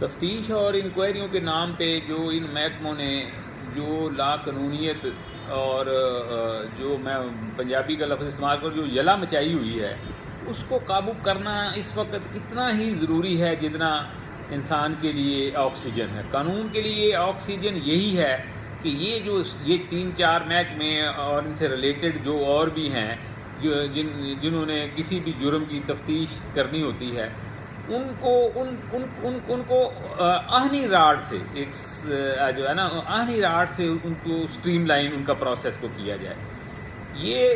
تفتیش اور انکوائریوں کے نام پہ جو ان محکموں نے جو لا قانونیت اور جو میں پنجابی کا لفظ استعمال کروں جو یلا مچائی ہوئی ہے اس کو قابو کرنا اس وقت اتنا ہی ضروری ہے جتنا انسان کے لیے آکسیجن ہے. قانون کے لیے آکسیجن یہی ہے کہ یہ 3-4 محکمے اور ان سے ریلیٹڈ جو اور بھی ہیں جنہوں نے کسی بھی جرم کی تفتیش کرنی ہوتی ہے ان کو آہنی راڈ سے ایک جو ہے نا آہنی راڈ سے ان کو اسٹریم لائن ان کا پروسیس کو کیا جائے. یہ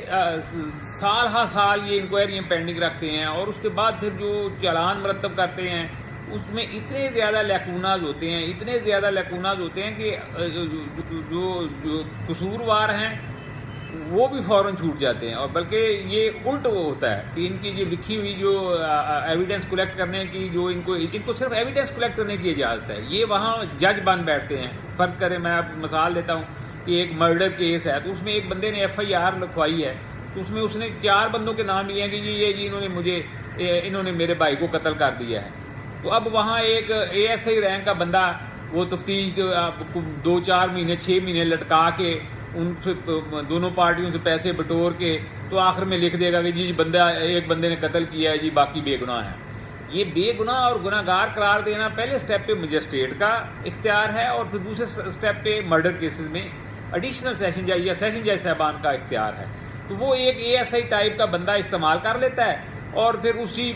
سال ہا سال یہ انکوائریاں پینڈنگ رکھتے ہیں اور اس کے بعد پھر جو چالان مرتب کرتے ہیں اس میں اتنے زیادہ لیکوناز ہوتے ہیں کہ جو قصوروار ہیں وہ بھی فوراً چھوٹ جاتے ہیں. اور بلکہ یہ الٹ ہوتا ہے کہ ان کی یہ لکھی ہوئی جو ایویڈنس کلیکٹ کرنے کی جو ان کو صرف ایویڈنس کلیکٹ کرنے کی اجازت ہے یہ وہاں جج بن بیٹھتے ہیں. فرض کریں میں آپ مثال دیتا ہوں کہ ایک مرڈر کیس ہے تو اس میں ایک بندے نے FIR لکھوائی ہے تو اس نے 4 بندوں کے نام لیے ہیں کہ انہوں نے میرے بھائی کو قتل کر دیا ہے. تو اب وہاں ایک ASI رینک کا بندہ وہ تفتیش 2-4 مہینے 6 مہینے لٹکا کے ان سے دونوں پارٹیوں سے پیسے بٹور کے تو آخر میں لکھ دے گا کہ جی ایک بندے نے قتل کیا ہے جی باقی بے گناہ ہیں. یہ بے گناہ اور گناہ گار قرار دینا پہلے سٹیپ پہ مجسٹریٹ کا اختیار ہے اور پھر دوسرے سٹیپ پہ مرڈر کیسز میں ایڈیشنل سیشن جج یا سیشن جج صاحبان کا اختیار ہے. تو وہ ایک ASI ٹائپ کا بندہ استعمال کر لیتا ہے اور پھر اسی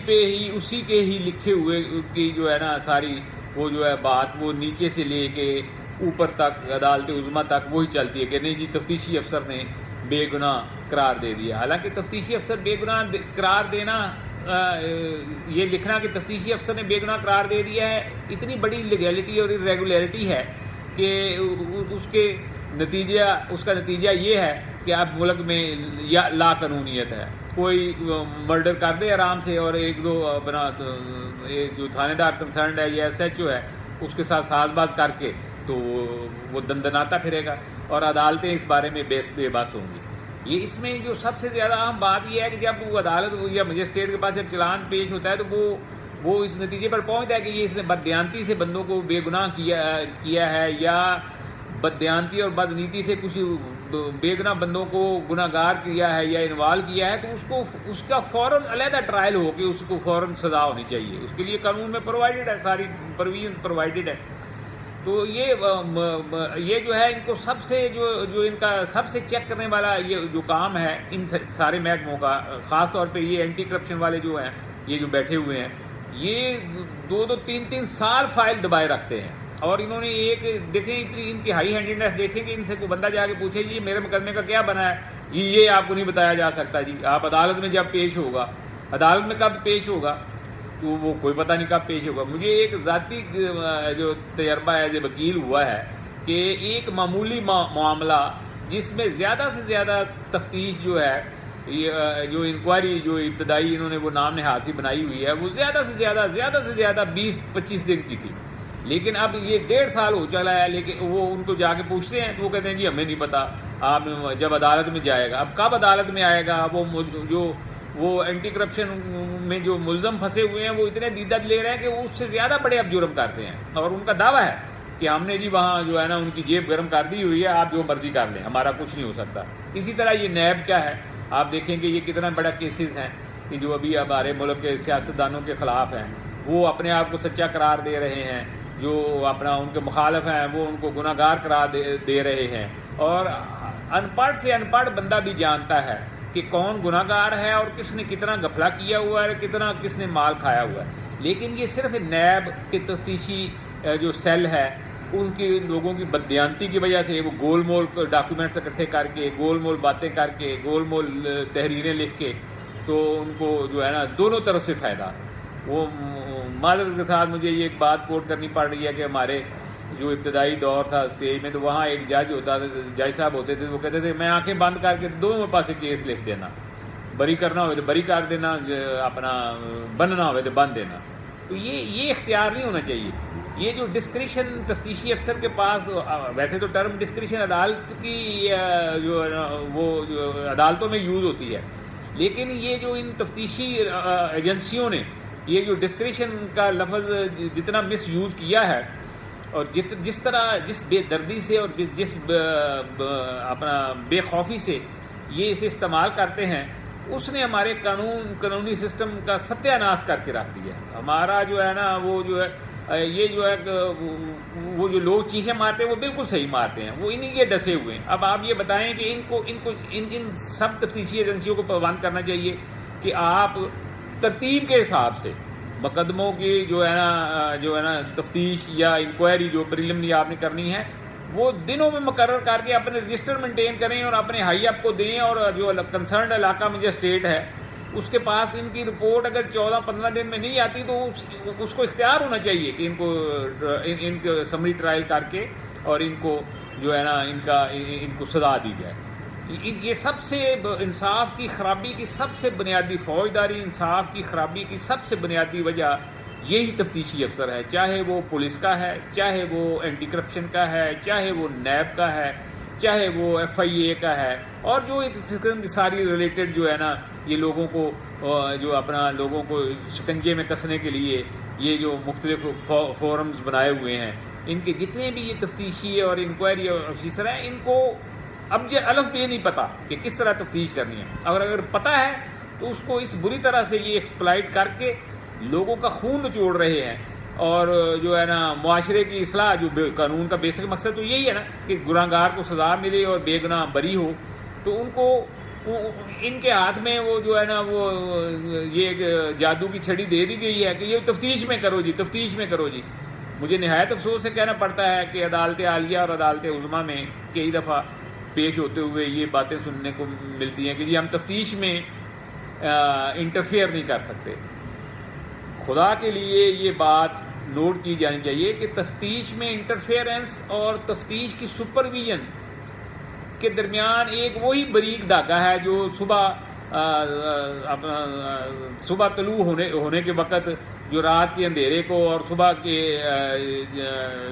کے ہی لکھے ہوئے کی جو ہے نا ساری وہ جو ہے بات وہ نیچے سے لے کے اوپر تک عدالت عظمیٰ تک وہی چلتی ہے کہ نہیں جی تفتیشی افسر نے بے گناہ قرار دے دیا. حالانکہ تفتیشی افسر بے گناہ قرار دینا یہ لکھنا کہ تفتیشی افسر نے بے گناہ قرار دے دیا ہے اتنی بڑی لیگیلٹی اور ریگولیرٹی ہے کہ اس کا نتیجہ یہ ہے کہ اب ملک میں لا قانونیت ہے. کوئی مرڈر کر دے آرام سے اور ایک دو اپنا جو تھانے دار کنسرنڈ ہے یا SHO ہے اس کے ساتھ ساز باز کر کے تو وہ دندناتا پھرے گا اور عدالتیں اس بارے میں بے بس ہوں گی. یہ اس میں جو سب سے زیادہ اہم بات یہ ہے کہ جب وہ عدالت یا مجسٹریٹ کے پاس جب چلان پیش ہوتا ہے تو وہ اس نتیجے پر پہنچتا ہے کہ یہ اس نے بددیانتی سے بندوں کو بے گناہ کیا ہے یا بددیانتی اور بدنیتی سے کچھ بے گناہ بندوں کو گناہ گار کیا ہے یا انوالو کیا ہے تو اس کا فوراً علیحدہ ٹرائل ہو کے اس کو فوراً سزا ہونی چاہیے. اس کے لیے قانون میں پرووائڈڈ ہے ساری پروویژن پرووائڈڈ ہے. تو یہ جو ہے ان کو سب سے جو ان کا سب سے چیک کرنے والا یہ جو کام ہے ان سارے محکموں کا خاص طور پہ یہ اینٹی کرپشن والے جو ہیں یہ جو بیٹھے ہوئے ہیں یہ 2-3 سال فائل دبائے رکھتے ہیں. اور انہوں نے ایک دیکھیں اتنی ان کی ہائی ہینڈیڈنس دیکھیں کہ ان سے کوئی بندہ جا کے پوچھے جی میرے مقدمے کا کیا بنا ہے جی یہ آپ کو نہیں بتایا جا سکتا جی آپ عدالت میں جب پیش ہوگا عدالت میں کب پیش ہوگا تو وہ کوئی پتہ نہیں کب پیش ہوگا. مجھے ایک ذاتی جو تجربہ ایز اے وکیل ہوا ہے کہ ایک معمولی معاملہ جس میں زیادہ سے زیادہ تفتیش جو ہے جو انکوائری جو ابتدائی انہوں نے وہ نام نہاد سی بنائی ہوئی ہے وہ زیادہ سے زیادہ 20-25 دن کی تھی. لیکن اب یہ 1.5 سال ہو چلا ہے. لیکن وہ ان کو جا کے پوچھتے ہیں تو وہ کہتے ہیں جی ہمیں نہیں پتا آپ جب عدالت میں جائے گا. اب کب عدالت میں آئے گا وہ اینٹی کرپشن میں جو ملزم پھنسے ہوئے ہیں وہ اتنے دیدت لے رہے ہیں کہ وہ اس سے زیادہ بڑے اب جرم کرتے ہیں اور ان کا دعویٰ ہے کہ ہم نے جی وہاں جو ہے نا ان کی جیب گرم کر دی ہوئی ہے آپ جو مرضی کر لیں ہمارا کچھ نہیں ہو سکتا. اسی طرح یہ نیب کیا ہے آپ دیکھیں کہ یہ کتنا بڑا کیسز ہیں کہ جو ابھی ہمارے ملک کے سیاستدانوں کے خلاف ہیں وہ اپنے آپ کو سچا قرار دے رہے ہیں جو اپنا ان کے مخالف ہیں وہ ان کو گناہ گار قرار دے رہے ہیں. اور ان پڑھ سے ان پڑھ بندہ بھی جانتا ہے کہ کون گناہ گار ہے اور کس نے کتنا غفلہ کیا ہوا ہے کس نے مال کھایا ہوا ہے. لیکن یہ صرف نیب کے تفتیشی جو سیل ہے ان کی لوگوں کی بددیانتی کی وجہ سے وہ گول مول ڈاکیومنٹس اکٹھے کر کے گول مول باتیں کر کے گول مول تحریریں لکھ کے تو ان کو جو ہے نا دونوں طرف سے فائدہ. وہ معذرت کے ساتھ مجھے یہ ایک بات کوٹ کرنی پڑ رہی ہے کہ ہمارے جو ابتدائی دور تھا اسٹیج میں تو وہاں ایک جج ہوتا تھا جج صاحب ہوتے تھے وہ کہتے تھے میں آنکھیں بند کر کے دونوں پاسے کیس لکھ دینا بری کرنا ہوئے تو بری کر دینا اپنا بننا ہوئے تو بن دینا. تو یہ اختیار نہیں ہونا چاہیے. یہ جو ڈسکریشن تفتیشی افسر کے پاس ویسے تو ٹرم ڈسکریشن عدالت کی جو وہ عدالتوں میں یوز ہوتی ہے لیکن یہ جو ان تفتیشی ایجنسیوں نے یہ جو ڈسکریشن کا لفظ جتنا مس یوز کیا ہے اور جس طرح جس بے دردی سے اور جس اپنا بے خوفی سے یہ اسے استعمال کرتے ہیں، اس نے ہمارے قانونی سسٹم کا ستیہ ناش کر کے رکھ دیا. ہمارا جو ہے نا وہ جو ہے یہ جو ہے وہ جو لوگ چیخیں مارتے ہیں وہ بالکل صحیح مارتے ہیں، وہ انہی کے ڈسے ہوئے ہیں. اب آپ یہ بتائیں کہ ان سب تفتیشی ایجنسیوں کو پابند کرنا چاہیے کہ آپ ترتیب کے حساب سے مقدموں کی جو ہے نا تفتیش یا انکوائری جو پریلیمنری آپ نے کرنی ہے وہ دنوں میں مقرر کر کے اپنے رجسٹر مینٹین کریں اور اپنے ہائی اپ کو دیں، اور جو کنسرنڈ علاقہ مجسٹریٹ ہے اس کے پاس ان کی رپورٹ اگر 14-15 دن میں نہیں آتی تو اس کو اختیار ہونا چاہیے کہ ان کو سمری ٹرائل کر کے اور ان کو جو ہے نا ان کو سزا دی جائے. یہ سب سے انصاف کی خرابی کی سب سے بنیادی فوجداری انصاف کی خرابی کی سب سے بنیادی وجہ یہی تفتیشی افسر ہے، چاہے وہ پولیس کا ہے، چاہے وہ اینٹی کرپشن کا ہے، چاہے وہ نیب کا ہے، چاہے وہ ایف آئی اے کا ہے، اور جو ساری ریلیٹڈ جو ہے نا یہ لوگوں کو جو اپنا لوگوں کو شکنجے میں کسنے کے لیے یہ جو مختلف فورمز بنائے ہوئے ہیں، ان کے جتنے بھی یہ تفتیشی اور انکوائری آفیسر ہیں ان کو اب الف بھی نہیں پتا کہ کس طرح تفتیش کرنی ہے. اگر پتہ ہے تو اس کو اس بری طرح سے یہ ایکسپلائٹ کر کے لوگوں کا خون نچوڑ رہے ہیں. اور جو ہے نا معاشرے کی اصلاح، جو قانون کا بیسک مقصد تو یہی ہے نا کہ گناہگار کو سزا ملے اور بے گناہ بری ہو، تو ان کو ان کے ہاتھ میں وہ جو ہے نا وہ یہ جادو کی چھڑی دے دی گئی ہے کہ یہ تفتیش میں کرو جی، تفتیش میں کرو جی. مجھے نہایت افسوس سے کہنا پڑتا ہے کہ عدالت عالیہ اور عدالت عظمیٰ میں کئی دفعہ پیش ہوتے ہوئے یہ باتیں سننے کو ملتی ہیں کہ جی ہم تفتیش میں انٹرفیئر نہیں کر سکتے. خدا کے لیے یہ بات نوٹ کی جانی چاہیے کہ تفتیش میں انٹرفیئرنس اور تفتیش کی سپرویژن کے درمیان ایک وہی باریک دھاگا ہے جو صبح طلوع ہونے کے وقت جو رات کے اندھیرے کو اور صبح کے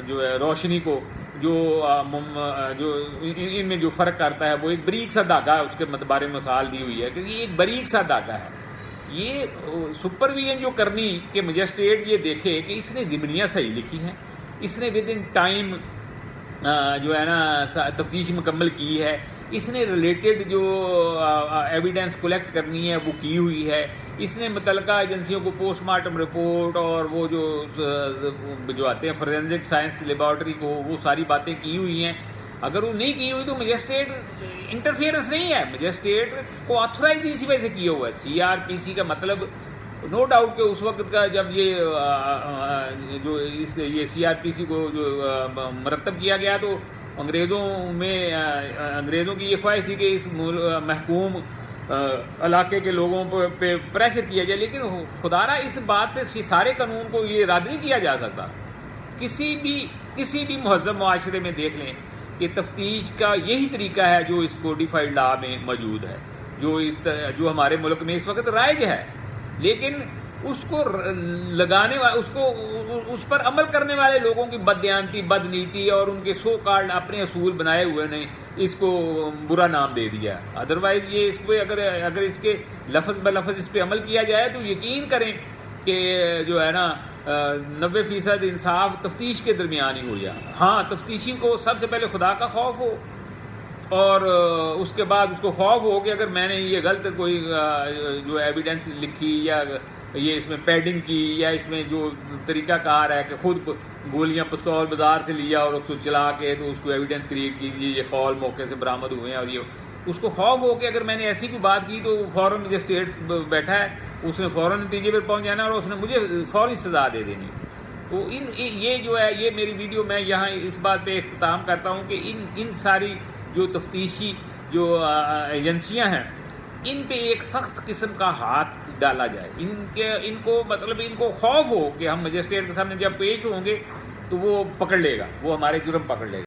جو ہے روشنی کو جو ان میں جو فرق کرتا ہے وہ ایک باریک سا دھاگا اس کے بارے میں مثال دی ہوئی ہے کہ یہ ایک باریک سا دھاگا ہے. یہ سپرویژن جو کرنی کہ مجسٹریٹ یہ دیکھے کہ اس نے ضمنیاں صحیح لکھی ہیں، اس نے ود ان ٹائم جو ہے نا تفتیش مکمل کی ہے، اس نے ریلیٹڈ جو ایویڈنس کلیکٹ کرنی ہے وہ کی ہوئی ہے، اس نے متعلقہ ایجنسیوں کو پوسٹ مارٹم رپورٹ اور وہ جو آتے ہیں فورینزک سائنس لیبارٹری کو وہ ساری باتیں کی ہوئی ہیں. اگر وہ نہیں کی ہوئی تو مجسٹریٹ انٹرفیئرنس نہیں ہے، مجسٹریٹ کو آتھورائز اسی وجہ سے کیا ہوا ہے. سی آر پی سی کا مطلب نو ڈاؤٹ کہ اس وقت کا جب یہ سی آر پی سی کو جو مرتب کیا گیا تو انگریزوں کی یہ خواہش تھی کہ اس محکوم علاقے کے لوگوں پہ پریشر کیا جائے، لیکن خدارہ اس بات پہ سارے قانون کو یہ رد نہیں کیا جا سکتا. کسی بھی مہذب معاشرے میں دیکھ لیں کہ تفتیش کا یہی طریقہ ہے جو اس کوڈیفائڈ لا میں موجود ہے، جو ہمارے ملک میں اس وقت رائج ہے، لیکن اس کو اس پر عمل کرنے والے لوگوں کی بددیانتی، بدنیتی اور ان کے سو کالڈ اپنے اصول بنائے ہوئے نے اس کو برا نام دے دیا. ادروائز یہ اس پہ اگر اس کے لفظ بلفظ اس پہ عمل کیا جائے تو یقین کریں کہ جو ہے نا 90% انصاف تفتیش کے درمیان ہی ہو جائے. ہاں تفتیشی کو سب سے پہلے خدا کا خوف ہو، اور اس کے بعد اس کو خوف ہو کہ اگر میں نے یہ غلط کوئی جو ایویڈنس لکھی یا یہ اس میں پیڈنگ کی یا اس میں جو طریقہ کار ہے کہ خود گولیاں پستول بازار سے لیا اور اس کو چلا کے تو اس کو ایویڈنس کریٹ کیجیے، یہ قول موقع سے برآمد ہوئے ہیں، اور یہ اس کو خوف ہو کہ اگر میں نے ایسی کوئی بات کی تو فوراً مجھے اسٹیٹ بیٹھا ہے اس نے فوراً نتیجے پر پہنچ جانا اور اس نے مجھے فوری سزا دے دینی. تو یہ جو ہے یہ میری ویڈیو میں یہاں اس بات پہ اختتام کرتا ہوں کہ ان ساری جو تفتیشی جو ایجنسیاں ہیں ان پہ ایک سخت قسم کا ہاتھ ڈالا جائے. ان کو خوف ہو کہ ہم مجسٹریٹ کے سامنے جب پیش ہوں گے تو وہ پکڑ لے گا، وہ ہمارے جرم پکڑ لے گا.